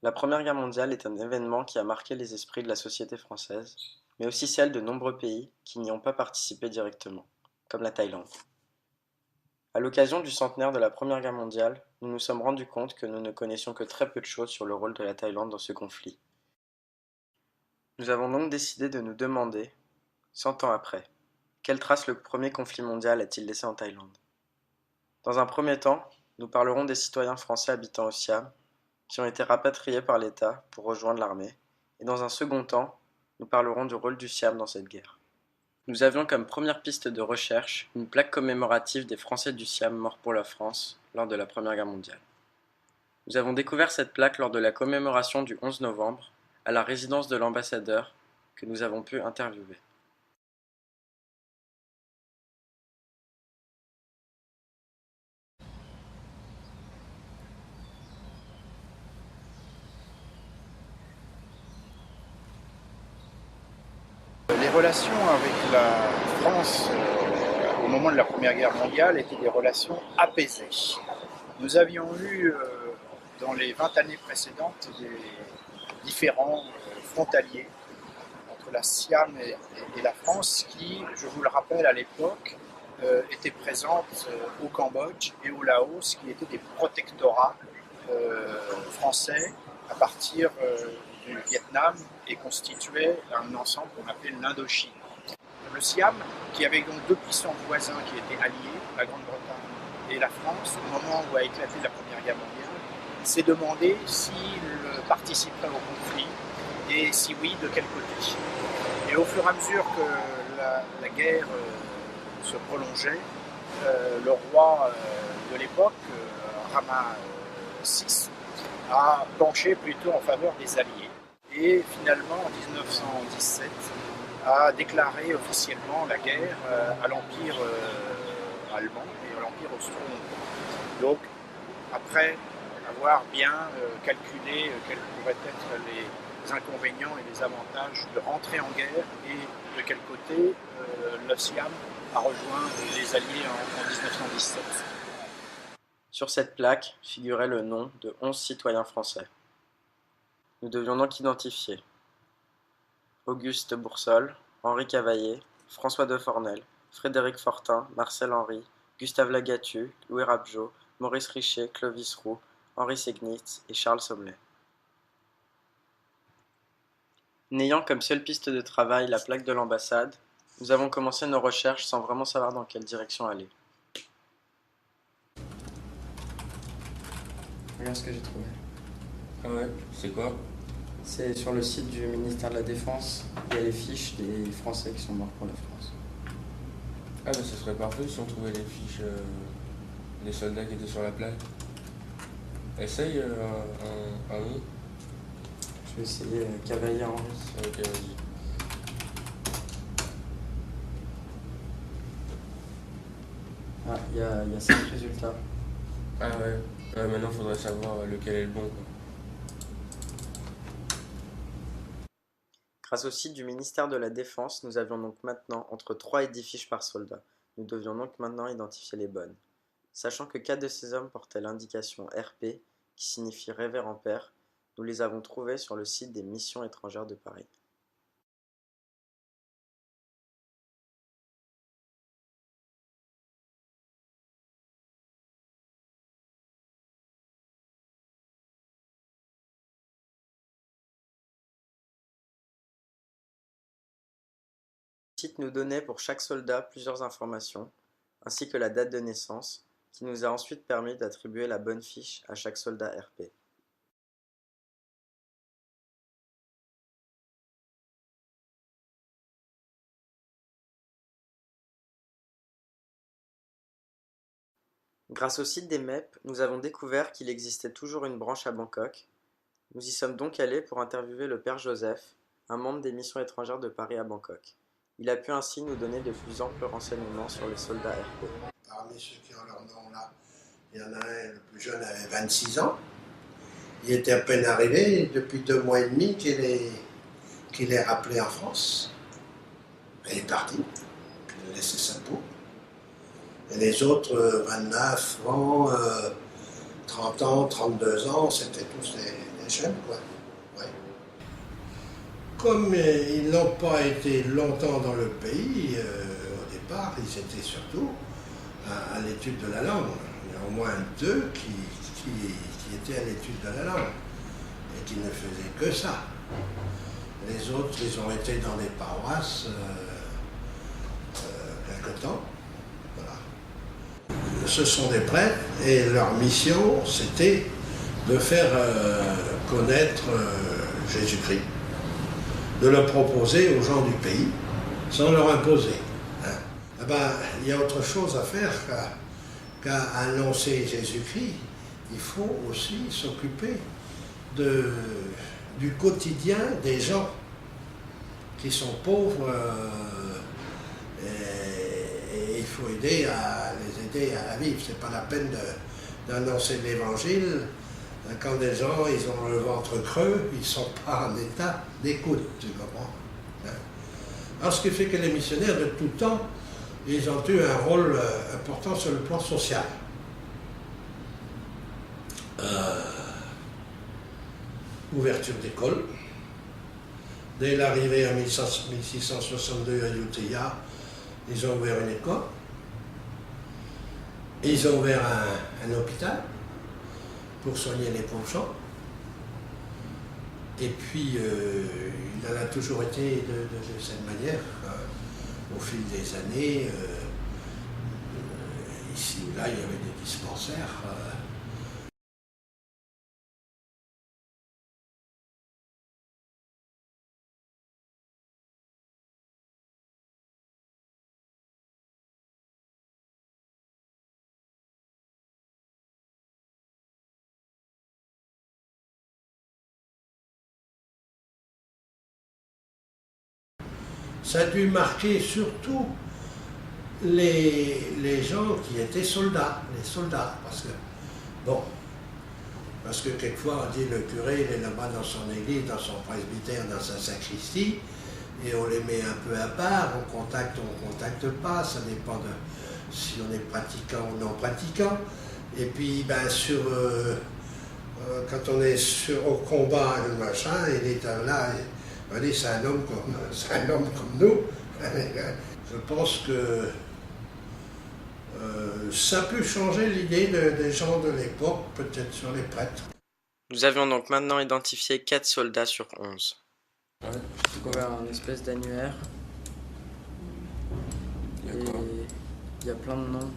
La Première Guerre mondiale est un événement qui a marqué les esprits de la société française, mais aussi celle de nombreux pays qui n'y ont pas participé directement, comme la Thaïlande. À l'occasion du centenaire de la Première Guerre mondiale, nous nous sommes rendus compte que nous ne connaissions que très peu de choses sur le rôle de la Thaïlande dans ce conflit. Nous avons donc décidé de nous demander, 100 ans après, quelle trace le premier conflit mondial a-t-il laissé en Thaïlande? Dans un premier temps, nous parlerons des citoyens français habitant au Siam, qui ont été rapatriés par l'État pour rejoindre l'armée, et dans un second temps, nous parlerons du rôle du Siam dans cette guerre. Nous avions comme première piste de recherche une plaque commémorative des Français du Siam morts pour la France lors de la Première Guerre mondiale. Nous avons découvert cette plaque lors de la commémoration du 11 novembre, à la résidence de l'ambassadeur, que nous avons pu interviewer. Les relations avec la France au moment de la Première Guerre mondiale étaient des relations apaisées. Nous avions eu dans les 20 années précédentes des différends frontaliers entre la Siam et la France qui, je vous le rappelle à l'époque, étaient présentes au Cambodge et au Laos, qui étaient des protectorats français à partir du Vietnam et constituait un ensemble qu'on appelait l'Indochine. Le Siam, qui avait donc deux puissants voisins qui étaient alliés, la Grande-Bretagne et la France, au moment où a éclaté la Première Guerre mondiale, s'est demandé s'il participerait au conflit et si oui, de quel côté. Et au fur et à mesure que la guerre se prolongeait, le roi de l'époque, Rama VI, a penché plutôt en faveur des Alliés. Et finalement, en 1917, a déclaré officiellement la guerre à l'Empire allemand et à l'Empire austro-hongrois. Donc, après avoir bien calculé quels pourraient être les inconvénients et les avantages de rentrer en guerre et de quel côté le Siam a rejoint les Alliés en 1917. Sur cette plaque figurait le nom de 11 citoyens français. Nous devions donc identifier Auguste Boursol, Henri Cavaillé, François de Fornel, Frédéric Fortin, Marcel Henry, Gustave Lagatu, Louis Rapjo, Maurice Richet, Clovis Roux, Henri Segnitz et Charles Sommelet. N'ayant comme seule piste de travail la plaque de l'ambassade, nous avons commencé nos recherches sans vraiment savoir dans quelle direction aller. Regarde ce que j'ai trouvé. Ah ouais, c'est quoi? C'est sur le site du ministère de la Défense, il y a les fiches des Français qui sont morts pour la France. Ah bah ça serait parfait si on trouvait les fiches des soldats qui étaient sur la plaque. Essaye un nom. Je vais essayer Cavaillé Henri. Ok, vas-y. Ah, il y a 5 résultats. Ah ouais, maintenant faudrait savoir lequel est le bon quoi. Grâce au site du ministère de la Défense, nous avions donc maintenant entre 3 et 10 fiches par soldat. Nous devions donc maintenant identifier les bonnes. Sachant que 4 de ces hommes portaient l'indication RP, qui signifie Révérend Père, nous les avons trouvés sur le site des Missions étrangères de Paris. Le site nous donnait pour chaque soldat plusieurs informations, ainsi que la date de naissance, qui nous a ensuite permis d'attribuer la bonne fiche à chaque soldat RP. Grâce au site des MEP, nous avons découvert qu'il existait toujours une branche à Bangkok. Nous y sommes donc allés pour interviewer le père Joseph, un membre des missions étrangères de Paris à Bangkok. Il a pu ainsi nous donner de plus amples renseignements sur les soldats RP. Parmi ceux qui ont leur nom là, il y en a un, le plus jeune avait 26 ans. Il était à peine arrivé, depuis 2 mois et demi qu'il est rappelé en France. Il est parti, il a laissé sa peau. Et les autres, 29 ans, 30 ans, 32 ans, c'était tous des des jeunes, quoi. Ouais. Comme ils n'ont pas été longtemps dans le pays, au départ, ils étaient surtout à l'étude de la langue. Il y a au moins deux qui étaient à l'étude de la langue et qui ne faisaient que ça. Les autres, ils ont été dans des paroisses quelque temps. Voilà. Ce sont des prêtres et leur mission, c'était de faire connaître Jésus-Christ, de le proposer aux gens du pays sans leur imposer. Hein. Eh ben, il y a autre chose à faire qu'à annoncer Jésus-Christ. Il faut aussi s'occuper du quotidien des gens qui sont pauvres et il faut les aider à vivre. C'est pas la peine d'annoncer l'évangile quand des gens ils ont le ventre creux, ils sont pas en état d'écoute, tu comprends? Hein? Alors ce qui fait que les missionnaires de tout temps, ils ont eu un rôle important sur le plan social. Ouverture d'école. Dès l'arrivée en 1662 à Utéya, ils ont ouvert une école. Ils ont ouvert un hôpital pour soigner les pauvres gens. Et puis, il en a toujours été de cette manière, au fil des années. Ici ou là, il y avait des dispensaires. Ça a dû marquer surtout les gens qui étaient soldats, les soldats, parce que quelquefois on dit le curé il est là-bas dans son église, dans son presbytère, dans sa sacristie, et on les met un peu à part, on contacte pas, ça dépend de si on est pratiquant ou non pratiquant. Et puis quand on est au combat, le machin, il est là. On dit c'est un homme comme nous. Je pense que ça peut changer l'idée des gens de l'époque, peut-être sur les prêtres. Nous avions donc maintenant identifié 4 soldats sur 11. Ouais, J'ai découvert un espèce d'annuaire. Et d'accord. il y a plein de noms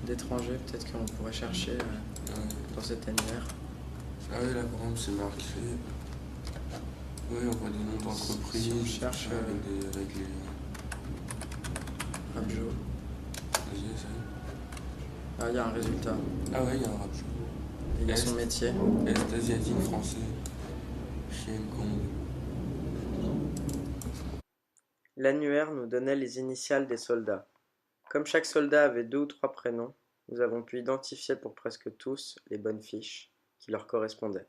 d'étrangers, peut-être qu'on pourrait chercher Ouais. dans cet annuaire. Ah oui, là par exemple c'est marqué. Oui, on voit des noms d'entreprises. Si on cherche avec les. Rabjo. Vas-y, essaye. Ah, il y a un résultat. Ah ouais, il y a un rap. Il y a son métier. Est asiatique français. Chien Kong. L'annuaire nous donnait les initiales des soldats. Comme chaque soldat avait 2 ou 3 prénoms, nous avons pu identifier pour presque tous les bonnes fiches qui leur correspondaient.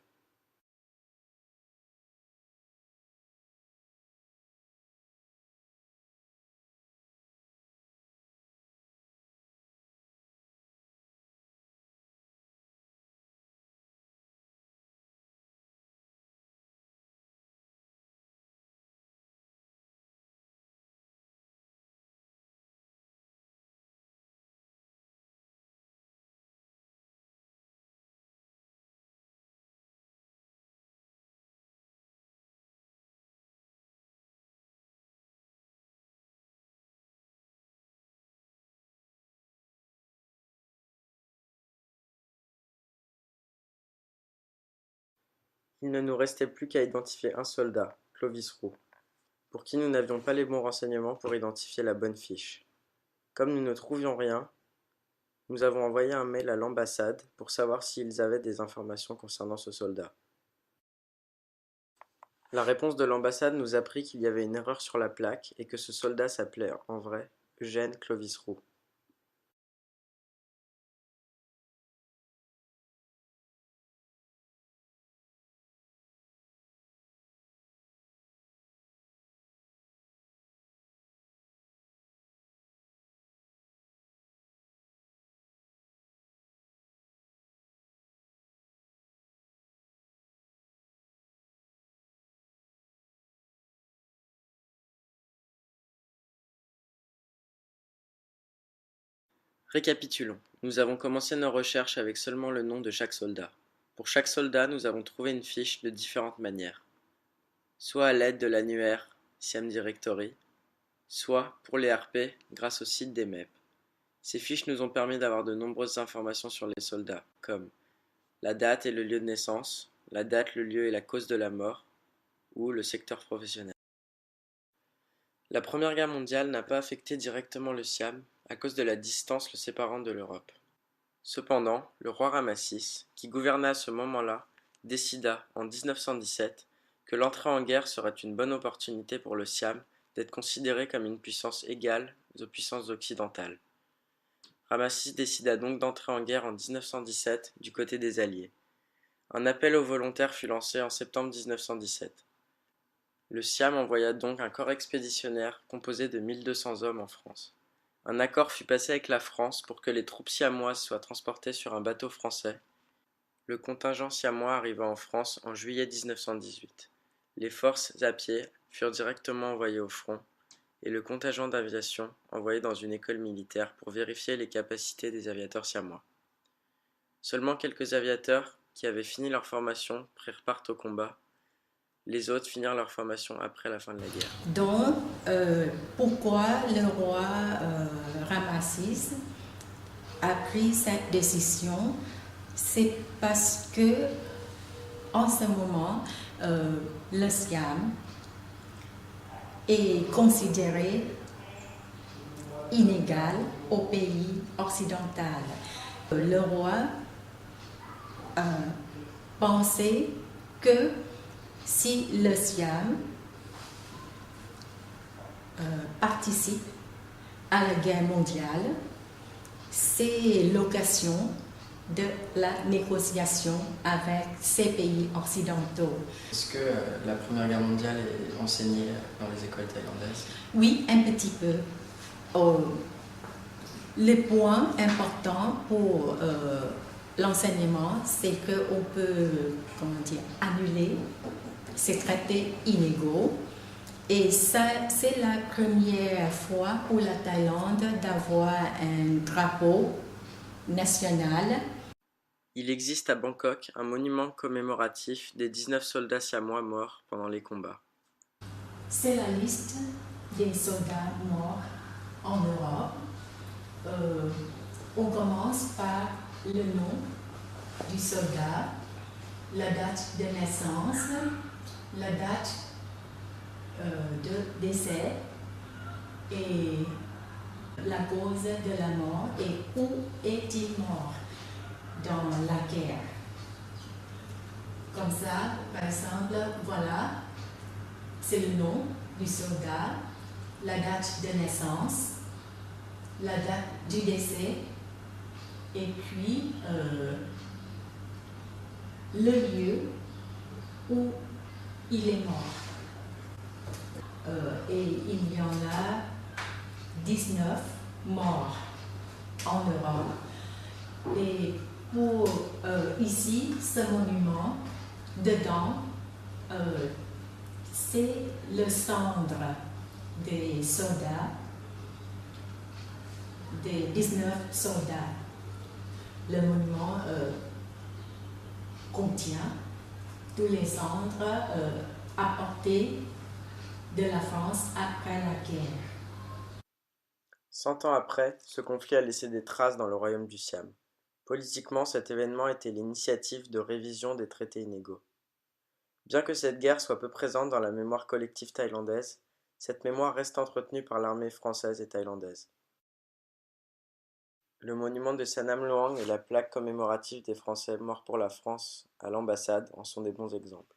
Il ne nous restait plus qu'à identifier un soldat, Clovis Roux, pour qui nous n'avions pas les bons renseignements pour identifier la bonne fiche. Comme nous ne trouvions rien, nous avons envoyé un mail à l'ambassade pour savoir s'ils avaient des informations concernant ce soldat. La réponse de l'ambassade nous apprit qu'il y avait une erreur sur la plaque et que ce soldat s'appelait en vrai Eugène Clovis Roux. Récapitulons. Nous avons commencé nos recherches avec seulement le nom de chaque soldat. Pour chaque soldat, nous avons trouvé une fiche de différentes manières. Soit à l'aide de l'annuaire Siam Directory, soit, pour les RP, grâce au site des MEP. Ces fiches nous ont permis d'avoir de nombreuses informations sur les soldats, comme la date et le lieu de naissance, la date, le lieu et la cause de la mort, ou le secteur professionnel. La Première Guerre mondiale n'a pas affecté directement le Siam à cause de la distance le séparant de l'Europe. Cependant, le roi Ramasis, qui gouvernait à ce moment-là, décida, en 1917, que l'entrée en guerre serait une bonne opportunité pour le Siam d'être considéré comme une puissance égale aux puissances occidentales. Ramasis décida donc d'entrer en guerre en 1917 du côté des Alliés. Un appel aux volontaires fut lancé en septembre 1917. Le Siam envoya donc un corps expéditionnaire composé de 1200 hommes en France. Un accord fut passé avec la France pour que les troupes siamoises soient transportées sur un bateau français. Le contingent siamois arriva en France en juillet 1918. Les forces à pied furent directement envoyées au front et le contingent d'aviation envoyé dans une école militaire pour vérifier les capacités des aviateurs siamois. Seulement quelques aviateurs qui avaient fini leur formation prirent part au combat. Les autres finirent leur formation après la fin de la guerre. Donc, pourquoi le roi Ramasis a pris cette décision? C'est parce que, en ce moment, le Siam est considéré inégal au pays occidental. Le roi pensait que si le Siam participe à la guerre mondiale, c'est l'occasion de la négociation avec ces pays occidentaux. Est-ce que la Première Guerre mondiale est enseignée dans les écoles thaïlandaises? Oui, un petit peu. Le point important pour l'enseignement, c'est qu'on peut, annuler ces traités inégaux. Et ça, c'est la première fois pour la Thaïlande d'avoir un drapeau national. Il existe à Bangkok un monument commémoratif des 19 soldats siamois morts pendant les combats. C'est la liste des soldats morts en Europe. On commence par le nom du soldat, la date de naissance, la date de décès et la cause de la mort et où est-il mort dans la guerre. Comme ça, par exemple, voilà, c'est le nom du soldat, la date de naissance, la date du décès et puis le lieu où il est mort. Et il y en a 19 morts en Europe. Et pour ici, ce monument, dedans, c'est le cendre des soldats, des 19 soldats. Le monument contient tous les cendres apportés de la France après la guerre. 100 ans après, ce conflit a laissé des traces dans le royaume du Siam. Politiquement, cet événement était l'initiative de révision des traités inégaux. Bien que cette guerre soit peu présente dans la mémoire collective thaïlandaise, cette mémoire reste entretenue par l'armée française et thaïlandaise. Le monument de Sanam Luang et la plaque commémorative des Français morts pour la France à l'ambassade en sont des bons exemples.